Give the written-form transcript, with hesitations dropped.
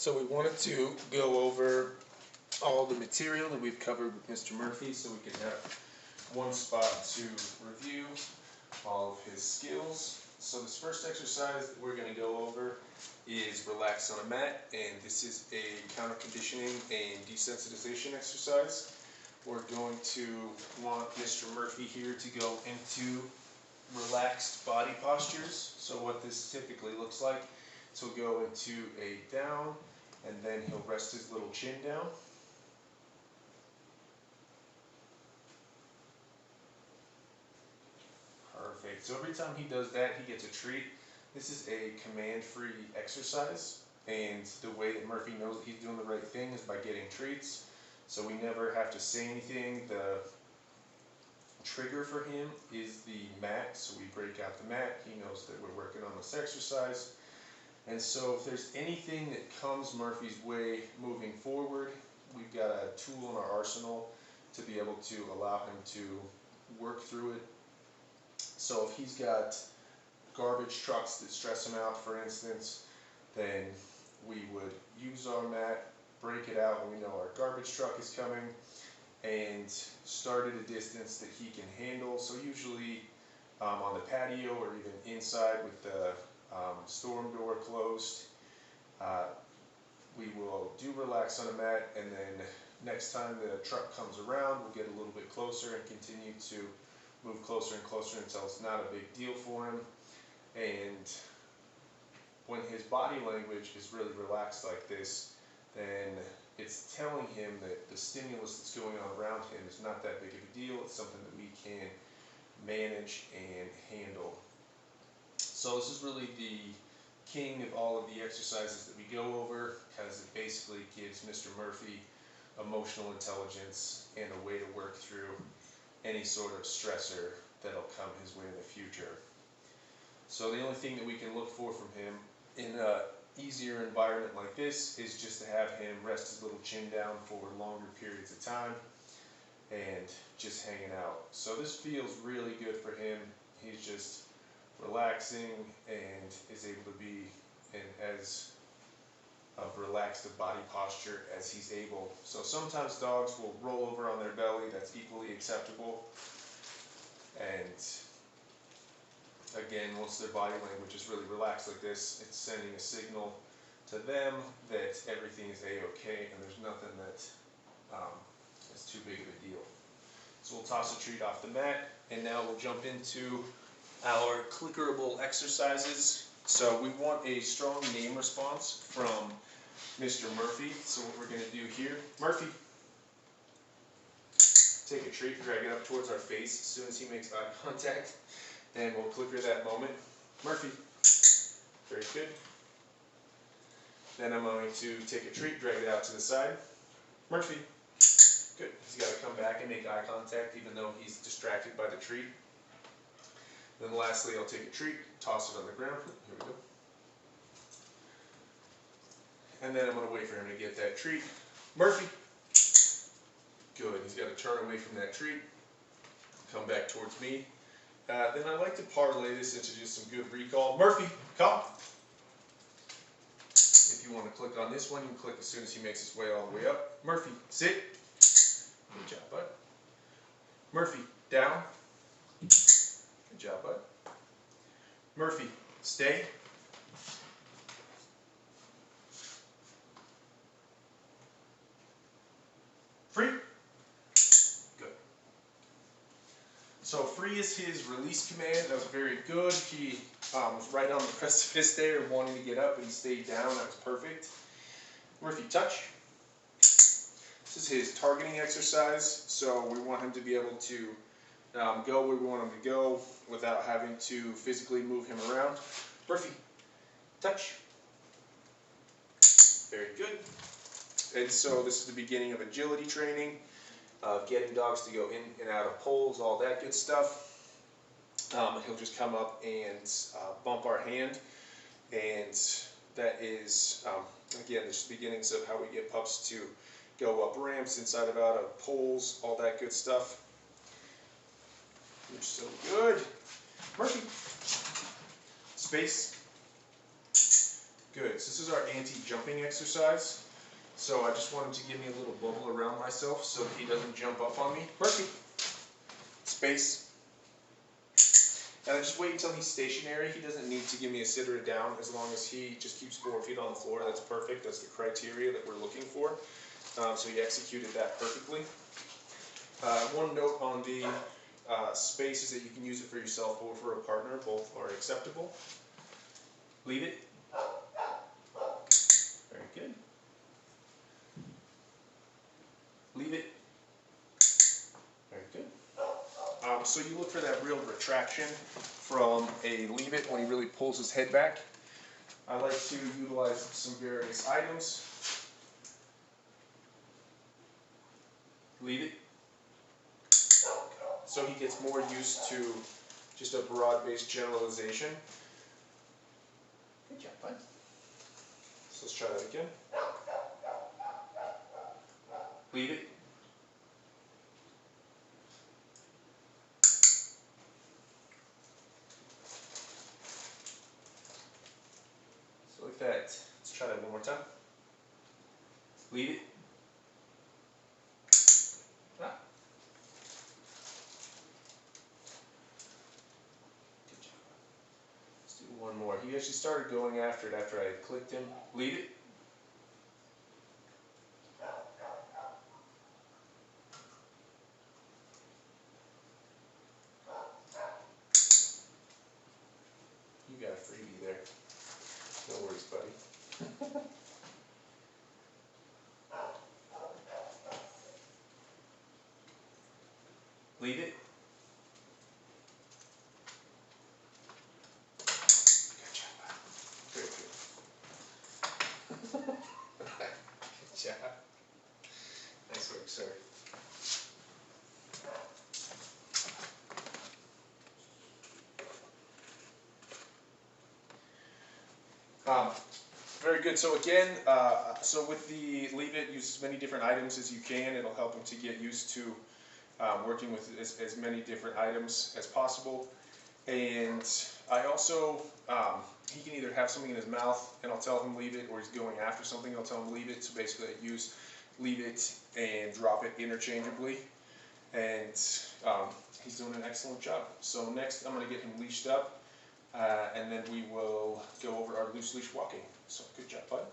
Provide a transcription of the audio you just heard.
So we wanted to go over all the material that we've covered with Mr. Murphy so we can have one spot to review all of his skills. So this first exercise that we're going to go over is relax on a mat, and this is a counter conditioning and desensitization exercise. We're going to want Mr. Murphy here to go into relaxed body postures. So what this typically looks like, so he'll go into a down, and then he'll rest his little chin down. Perfect. So every time he does that, he gets a treat. This is a command-free exercise, and the way that Murphy knows that he's doing the right thing is by getting treats. So we never have to say anything. The trigger for him is the mat, so we break out the mat. He knows that we're working on this exercise. And so if there's anything that comes Murphy's way moving forward, we've got a tool in our arsenal to be able to allow him to work through it. So if he's got garbage trucks that stress him out, for instance, then we would use our mat, break it out when we know our garbage truck is coming, and start at a distance that he can handle. So usually on the patio or even inside with the storm door closed, we will do relax on a mat, and then next time the truck comes around, we'll get a little bit closer and continue to move closer and closer until it's not a big deal for him. And when his body language is really relaxed like this, then it's telling him that the stimulus that's going on around him is not that big of a deal. It's something that we can manage and handle. So this is really the king of all of the exercises that we go over, because it basically gives Mr. Murphy emotional intelligence and a way to work through any sort of stressor that'll come his way in the future. So the only thing that we can look for from him in an easier environment like this is just to have him rest his little chin down for longer periods of time and just hanging out. So this feels really good for him. He's just relaxing and is able to be in as relaxed a body posture as he's able. So sometimes dogs will roll over on their belly. That's equally acceptable. And again, once their body language is really relaxed like this, it's sending a signal to them that everything is a-okay and there's nothing that is too big of a deal. So we'll toss a treat off the mat, and now we'll jump into our clickerable exercises. So we want a strong name response from Mr. Murphy. So what we're going to do here, Murphy, take a treat, drag it up towards our face as soon as he makes eye contact. Then we'll clicker that moment. Murphy, very good. Then I'm going to take a treat, drag it out to the side. Murphy, good. He's got to come back and make eye contact even though he's distracted by the treat. Then lastly, I'll take a treat, toss it on the ground. Here we go. And then I'm going to wait for him to get that treat. Murphy, good. He's got to turn away from that treat, come back towards me. Then I like to parlay this into just some good recall. Murphy, come. If you want to click on this one, you can click as soon as he makes his way all the way up. Murphy, sit. Good job, bud. Murphy, down. Good job, bud. Murphy, stay. Free. Good. So free is his release command. That was very good. He was right on the precipice there, wanting to get up, but he stayed down. That was perfect. Murphy, touch. This is his targeting exercise. So we want him to be able to go where we want him to go without having to physically move him around. Murphy, touch. Very good. And so this is the beginning of agility training, getting dogs to go in and out of poles, all that good stuff. He'll just come up and bump our hand, and that is, again, just the beginnings of how we get pups to go up ramps, inside of out of poles, all that good stuff. You're so good. Murphy. Space. Good. So this is our anti-jumping exercise. So I just want him to give me a little bubble around myself so that he doesn't jump up on me. Murphy. Space. And I just wait until he's stationary. He doesn't need to give me a sit or a down as long as he just keeps 4 feet on the floor. That's perfect. That's the criteria that we're looking for. So he executed that perfectly. One note on the space is that you can use it for yourself or for a partner. Both are acceptable. Leave it. Very good. Leave it. Very good. So you look for that real retraction from a leave it when he really pulls his head back. I like to utilize some various items. Leave it. So he gets more used to just a broad-based generalization. Good job, bud. So let's try that again. Leave it. So like that. Let's try that one more time. Leave it. Ah. Good job. Let's do one more. He actually started going after it after I had clicked him. Leave it. You got a freebie there. No worries, buddy. Leave it. Good job. Very good. Good job. Nice work, sir. Very good. So again, so with the leave it, use as many different items as you can. It'll help him to get used to working with as many different items as possible. And I also, he can either have something in his mouth and I'll tell him leave it, or he's going after something and I'll tell him leave it. So basically I use leave it and drop it interchangeably. And he's doing an excellent job. So next I'm going to get him leashed up. And then we will go over our loose leash walking. So good job, bud.